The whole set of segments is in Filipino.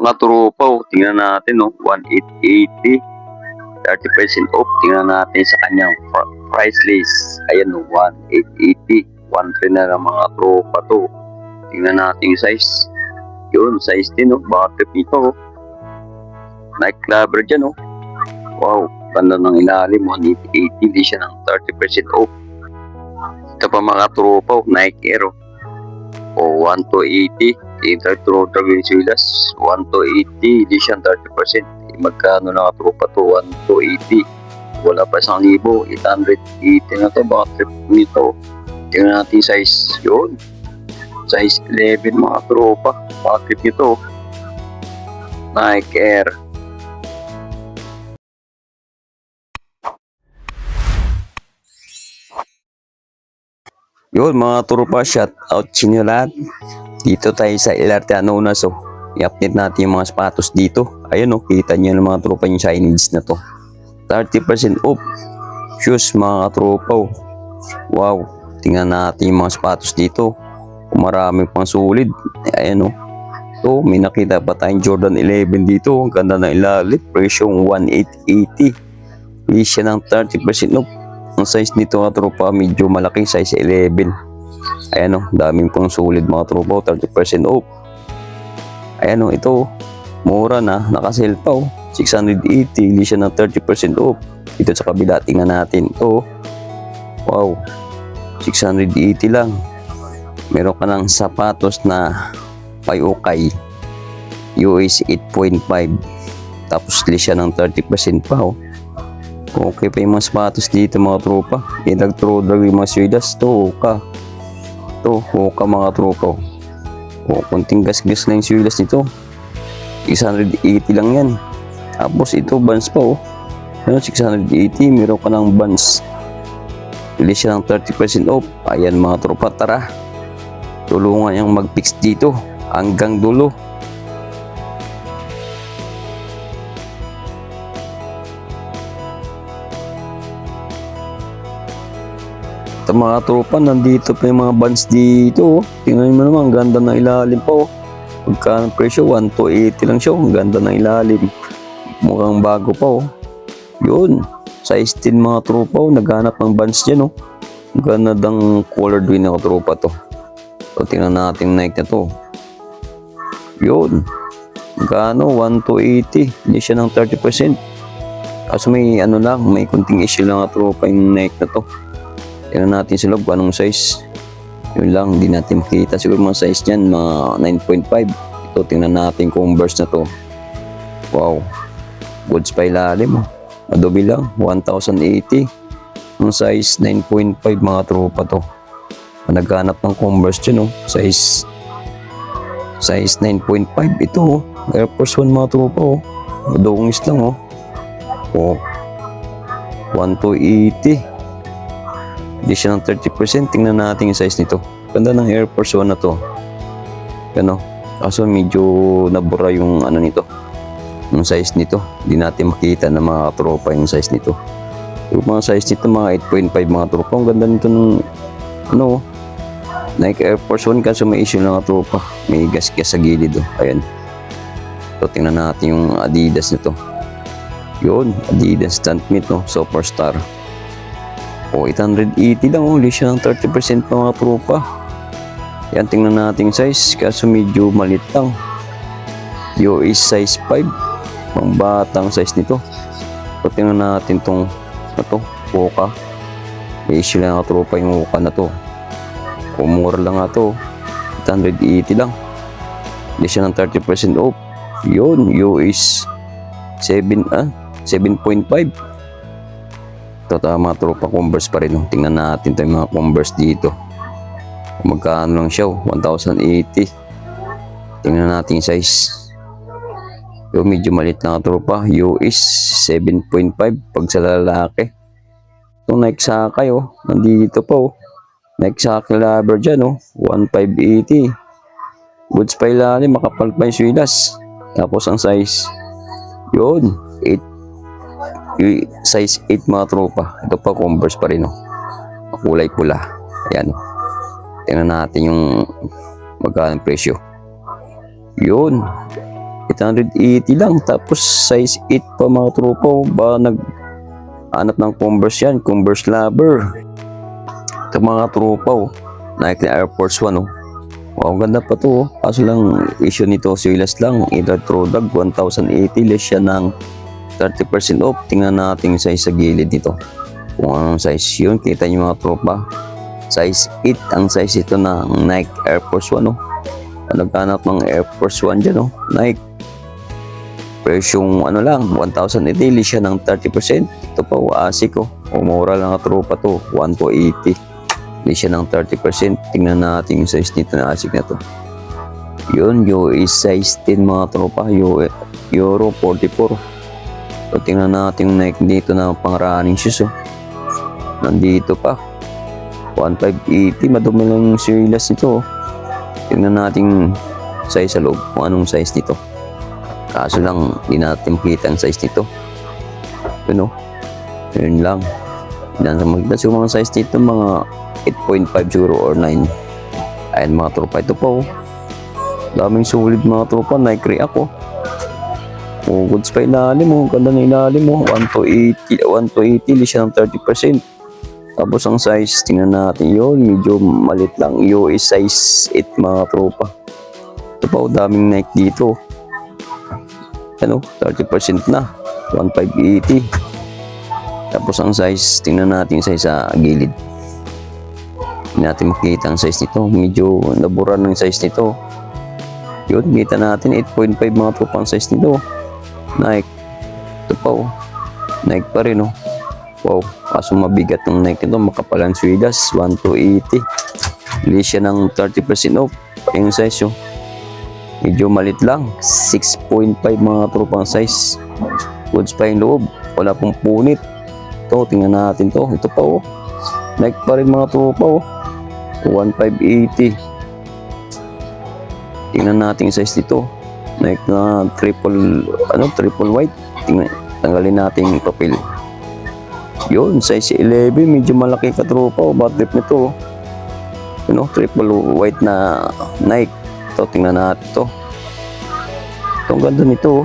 mga tropa, tingnan natin, no, 1,880, 30% off. Tingnan natin sa kanyang price list. Ayan, no, 1,880, 1,300 na lang mga tropa to. Tingnan natin yung size. Yun, size din, no, baka trip nito. Nike Clubber dyan, no. Wow, ganda ng ilalim, 1,880, di siya ng 30% off. Ito pa mga tropa, Nike Air, o 1,280. Intro Venezuelas 1,280, di siya 30%. Magkano na tropa to? 1,280. Wala pa 1,000, 880 na to. Baka trip nito. Tingnan natin size. Yun, size 11 mga tropa. Baka trip nito. Nike Air. Yun mga tropa, shout out sa inyo lahat. Dito tayo sa LRT Anonas, i-update natin yung mga sapatos dito. Ayun, kita nyo ng mga tropa yung signage na to. 30% off. Shoes mga tropa. Wow, tingnan natin yung mga sapatos dito. Marami pang sulit. Ayun, so may nakita pa tayong Jordan 11 dito. Ang ganda ng ilalim. Presyong 1,880. Hindi siya ng 30% off. Ang size nito mga tropa, medyo malaki, size 11. Ayan, daming pang sulit mga tropa, 30% off. Ayan, ito mura na, nakasale pa, 680, hindi siya ng 30% off. Dito sa kabila, tingnan natin ito. Wow, 680 lang. Meron ka ng sapatos na payukay, US 8.5, tapos hindi siya ng 30% pa. Okay pa yung mga sapatos dito mga tropa. Nag-throw drag yung mga swedas. Hoka mga tropa. Kunting gas-gas na yung swedas nito. 680 lang yan. Tapos ito Vans pa, 680. Meron ka ng Vans. Pili siya ng 30% off. Ayan mga tropa, tara. Tulungan yung mag-fix dito hanggang dulo. Ito mga tropa, nandito pa yung mga Vans dito. Tingnan mo naman, ang ganda ng ilalim pa. Pagka presyo, 1,280 lang siya. Ang ganda ng ilalim. Mukhang bago pa. Yun, size 10 mga tropa. Naghanap ng Vans dyan. Ang ganda ng colored win ng tropa to. So, tingnan natin Nike na to. Yun, magkano? 1,280. Hindi siya ng 30%. Kaso may may kunting issue lang mga tropa yung Nike na to. Tingnan natin sa loob anong size. Yun lang, hindi natin makita siguro mga size niyan, mga 9.5. Ito, tingnan natin Converse na to. Wow, goods pa ilalim. Adobe lang, 1,080. Ang size 9.5 mga tropa to. Naghanap ng Converse dyan, size 9.5. Ito, Air Force 1 mga tropa. Dongis lang, 1,280. Hindi siya ng 30%. Tingnan natin yung size nito. Ganda ng Air Force 1 na to. Yan, kaso medyo nabura yung nito. Yung size nito. Hindi natin makita na mga tropa yung size nito. Yung mga size nito, mga 8.5 mga tropa. Ang ganda nito ng Nike Air Force 1. Kaso may issue lang mga tropa. May gas-gas sa gilid. Ayan. So, tingnan natin yung Adidas nito. Yun, Adidas Stuntmate, Superstar. 880 lang, hindi siya ng 30% pa mga tropa. Yan, tingnan natin yung size, kaso medyo malit lang. US size 5, pang batang size nito. So, tingnan natin tong Hoka. May issue lang mga tropa yung Hoka na to. Mura lang nga to, 880 lang. Hindi siya ng 30% off. Yun, US 7.5. Ito mga tropa, Converse pa rin. Tingnan natin ito yung mga Converse dito. Magkano lang siya, 1,080. Tingnan natin yung size. Yung medyo malit na tropa, US 7.5 pag sa lalaki. Itong Nike Sakay, nandito pa, Nike Sakay Lover dyan, 1,580. Goods pa ilalim, makapal pa yung swilas. Tapos ang size, yun, size 8 mga tropa. Ito pa Converse pa rin, kulay pula. Ayan, tingnan natin yung magkano presyo. Yun, 880 lang. Tapos size 8 pa mga tropa. Oh. Ba nag-hanap ng Converse yan. Converse lover. Ito mga tropa. Oh. Nike Air Force 1. Oh. Wow, ganda pa to. Oh. Kaso lang issue nito, silas lang. Retro Dog 1080. Less siya ng 30% off. Tingnan natin yung size sa gilid nito. Kung anong size yun. Kita nyo mga tropa. Size 8 ang size ito ng Nike Air Force 1. Oh. Naghanap ng Air Force 1 dyan. Oh. Nike. Presyong ano lang, 1,080. Siya ng 30%. Ito pa, ASIC. Oh. Mura lang ang tropa to. 1,280. Hindi siya ng 30%. Tingnan natin yung size nito na ASIC na to. Yun, US size 10 mga tropa. Euro 44. So, tingnan natin yung Nike dito na pang running shoes. Oh. Nandito pa. 1,580. Madumi lang yung silas nito. Oh. Tingnan natin size sa loob. Kung anong size nito. Kaso lang, hindi natin makita ang size nito. Yun o. Yun lang. Hindi natin makita sa mga size nito. Mga 8.5 siguro or 9. Ayan mga tropa. Ito pa o. Daming solid mga tropa. Nike React o. O, goods pa ilalim o. Ganda na ilalim o. 1,280. 1,280. Siya ng 30%. Tapos ang size, tingnan natin yun. Medyo malit lang. US size 8 mga tropa. Ito pa o. Daming Nike dito. Ano, 30% na. 1,580. Tapos ang size, tingnan natin yung size sa gilid. Hindi natin makita ang size nito. Medyo nabura ng size nito. Yun, kita natin 8.5 mga tropa ang size nito. Nike. Ito pa oh. Nike pa rin oh. Wow, kaso mabigat ng Nike nito. Makapalang swidas. 1,280. Hindi siya ng 30% off. Yung size oh. Medyo malit lang. 6.5 mga tropang size. Goods pa yung loob. Wala pong punit. Ito, tingnan natin to. Ito pa oh. Nike pa rin mga tropa oh. 1,580. Tingnan natin yung size dito. Nike na triple white. Tanggalin natin yung papel. Yun, size 11. Medyo malaki ka tropa oh. Bad grip nito oh. Triple white na Nike. Ito, tingnan natin ito. Itong ganda nito.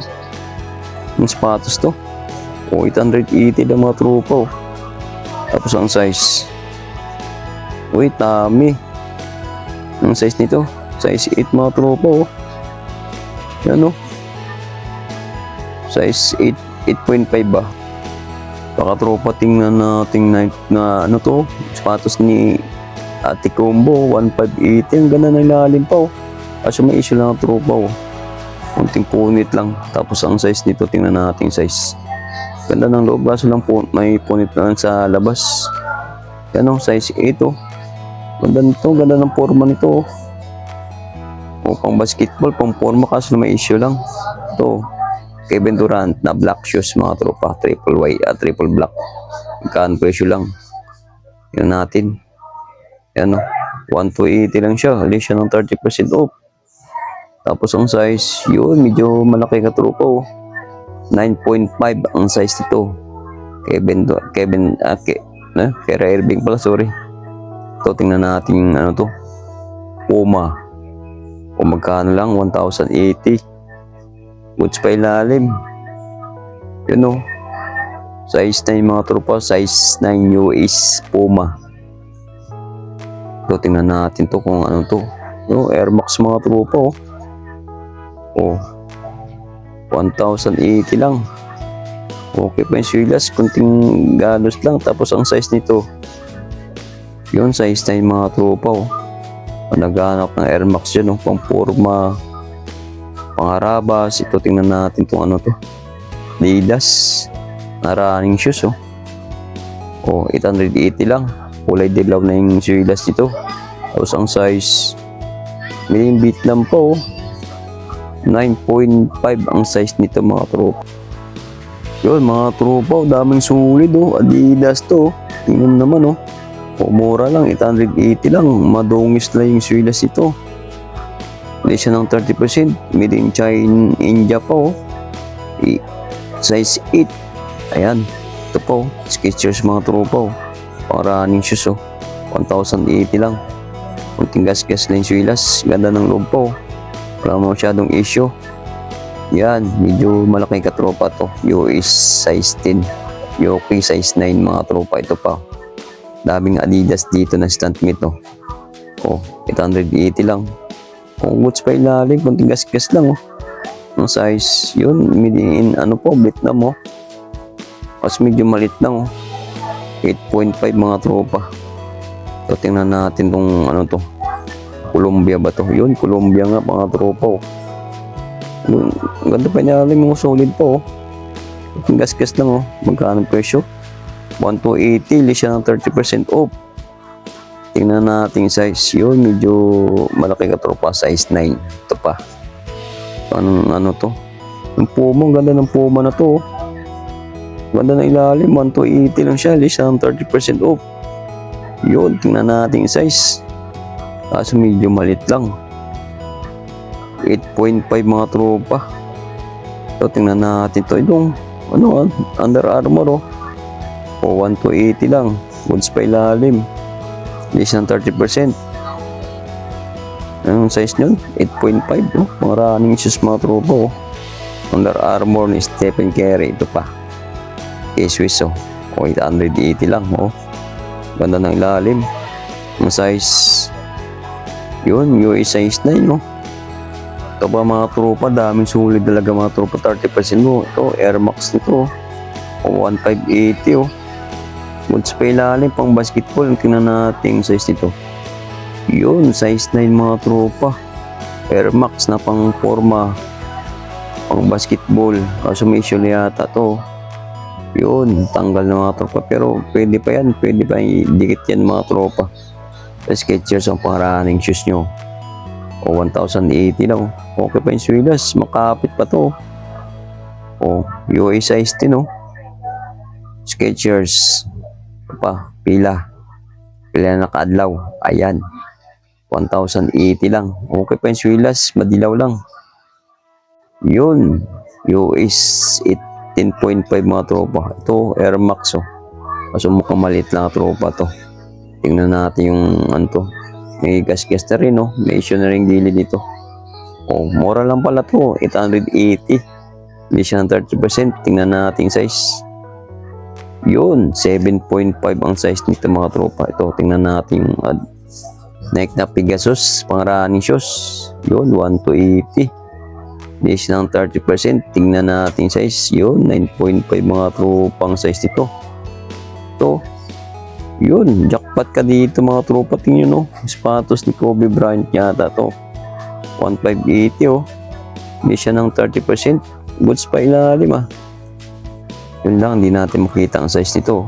Yung sapatos to. 880 na mga tropa. Tapos ang size. Uy, tami. Ang size nito. Size 8 mga tropa. Yan o. Size 8.5 ba? Baka tropa, tingnan natin na ano to. Sapatos ni Ate Combo. 1,580. Ang ganda na ilalim pa. Kasi may issue lang ang tropa kunting punit lang. Tapos ang size nito, tingnan natin size. Ganda ng loob. Kaso lang may punit lang sa labas. Yan size 8 Ganda nito. Ganda ng forma nito pang basketball, pang forma. Kaso may issue lang. Ito, Kevin Durant na black shoes mga tropa. Triple white, triple black. Magkaan presyo lang. Yan natin. Yan 1,280 lang siya. Alis siya ng 30% off. Tapos ang size, yun, medyo malaki ka tropa 9.5 ang size nito. Kyrie Irving pala, sorry. Ito, tingnan natin ano to. Puma. O magkano lang, 1,080. Goods pa ilalim. Yun size 9 mga tropa. Size 9 US Puma. Ito, tingnan natin to kung ano to. Air Max mga tropa 1,080 lang. Okay pa yung silas. Kunting galos lang. Tapos ang size nito. Yun, size 9 mga tropa naghanap ng Air Max yun pang forma, pang harabas. Ito, tingnan natin itong ano to. Adidas na running shoes 880 lang. Kulay dilaw na yung silas nito. Tapos ang size medium bit lang po 9.5 ang size nito mga tropa. Yun mga tropa, daming sulit Adidas to. Tingnan naman mura lang, 880 lang. Madungis na yung silas ito. Hindi siya ng 30%. Made in China, India pa Size 8. Ayan. Ito po, Skechers mga tropa pang running shoes 1,080 lang. Kunting gas-gas na yung silas. Ganda ng loob po. Wala masyadong issue. Yan, medyo malaki katropa to. US size 10. Yoki size 9 mga tropa. Ito pa. Daming Adidas dito na stunt meat to. Oh, 880 lang. Kung boots pa ilalim, kunting gas-gas lang oh. Ang size, yun, in ano po, Vietnam oh. Mas medyo malit lang oh. 8.5 mga tropa. So, tingnan natin tong ano to. Colombia ba to? Yun, Colombia nga mga tropa oh. Yun, ang ganda pa niya alam yung solid po oh. Gas-gas lang oh. Magkano presyo? 1,280, less siya ng 30% off. Tingnan natin size. Yun, medyo malaki ka tropa. Size 9. Ito pa. Ano to? Yung Puma, ang ganda ng Puma na to oh. Ganda ng ilalim. 1,280 lang siya. Less siya ng 30% off. Yun, tingnan natin size. Kaso medyo malit lang. 8.5 mga tropa. So, tingnan natin to. Itong, ano, Under Armour, oh. O, 1,280 lang. Goods pa ilalim. Less ng 30%. Anong size nyon? 8.5, oh. Mga running shoes, mga tropa, oh. Under Armour ni Stephen Curry. Ito pa. K-Swiss, oh. O, 880 lang, oh. Ganda ng ilalim. Ang size, yun, US size 9, oh. Ito ba mga tropa, daming sulit talaga mga tropa, 30% mo. Ito, Air Max nito. O, 1,580 oh. Goods pa ilalim, pang basketball. Tingnan natin size nito. Yun, size 9 mga tropa. Air Max na pang forma. Pang basketball. Kaso may issue yata to. Yun, tanggal na mga tropa. Pero pwede pa yan, pwede pa dikit yan mga tropa. Skechers ang pang running shoes nyo. O, 1,080 lang. Okay pa yung swilas. Makapit pa to. O, UA size 10 oh. Skechers. Pa, pila na nakaadlaw. Ayan. 1,080 lang. Okay pa yung swilas. Madilaw lang. Yun. US 10.5 mga tropa. Ito, Air Max oh. Kaso mukhang maliit lang tropa to. Tingnan natin yung ano to. May gas-gas na rin, no? May issue na rin gilid dito. Oh, mura lang pala to. 880. Hindi siya ng 30%. Tingnan natin size. Yun, 7.5 ang size nito mga tropa. Ito, tingnan natin yung Nike na Pegasus, pang running shoes. Yun, 1,280. Hindi siya ng 30%. Tingnan natin size. Yun, 9.5 mga tropa ang size nito. Ito, yun, jackpot ka dito mga tropa. Tingnan no, sapatos ni Kobe Bryant yata to. 1,580 oh. Hindi siya ng 30%. Goods pa ilalim ah. Yun lang, hindi natin makita ang size nito.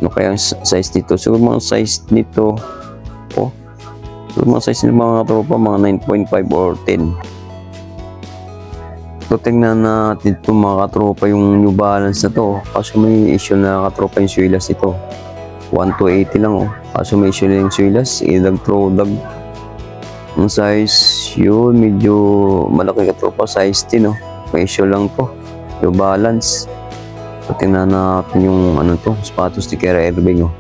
Ano kaya ang size nito? So mga size nito, oh, so mga size nito mga tropa, mga 9.5 or 10. So tingnan natin ito mga katropa yung New Balance na to. Kaso may issue na katropa yung swilas nito. 1,280 lang oh. Kaso may issue na yung swilas. Idag throwdag. Ang size yun medyo malaki katropa. Size 10 oh. May issue lang to. New Balance. So tingnan natin yung ano to. Sapatos ni Kyrie Irving oh.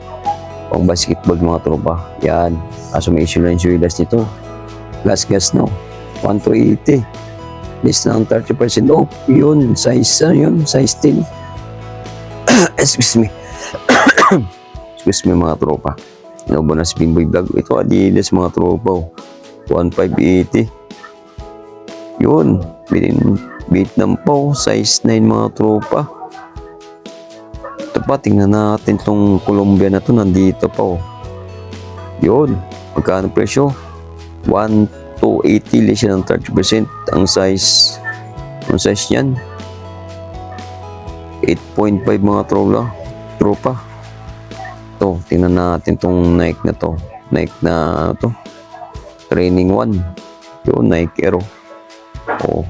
Pang basketball mga tropa. Yan. Kaso may issue na yung swilas nito. Gas no. 1,280. Less ng 30% off. Yun, size, yun, size 10. Excuse me. Excuse me mga tropa. Ano ba na si Bimboy Vlog? Ito Adidas mga tropa. 1,580. Yun, Vietnam po. Size 9 mga tropa. Ito pa, tingnan natin itong Colombia na to. Nandito pa. Yun, magkano presyo? 1,280 less ng 30%. Ang size niyan 8.5 mga tropa. Ito, tingnan natin tong Nike na to. Nike na ano to? Training 1. Yung Nike Aero. Oh,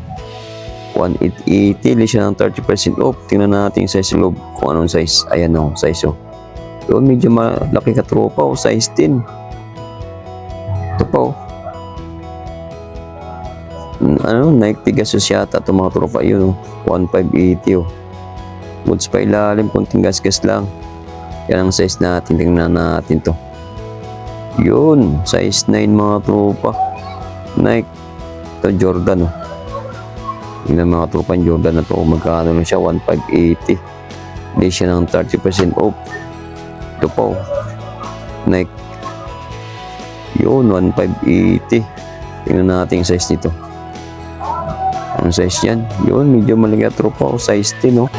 1,880 less ng 30% off. Tingnan natin yung size loob. Kung anong size. Ayan o, size o. Yun, medyo malaki ka tropa o. Size 10. Ito pa o. Ano, Nike Pegasus yata ito mga tropa. Yun o, 1,580 o. Goods pa ilalim, kunting gas-gas lang. Yan ang size natin. Tingnan natin to. Yun, size 9 mga tropa. Nike. Ito Jordan o. Yung mga tropang Jordan na to, magkano na siya? 1,580. Hindi siya ng 30% off. Ito pa oh. Nike. Yun, 1,580. Tingnan natin yung size nito. Ang size yan. Yun, medyo malaki tropa oh. Size 10 oh.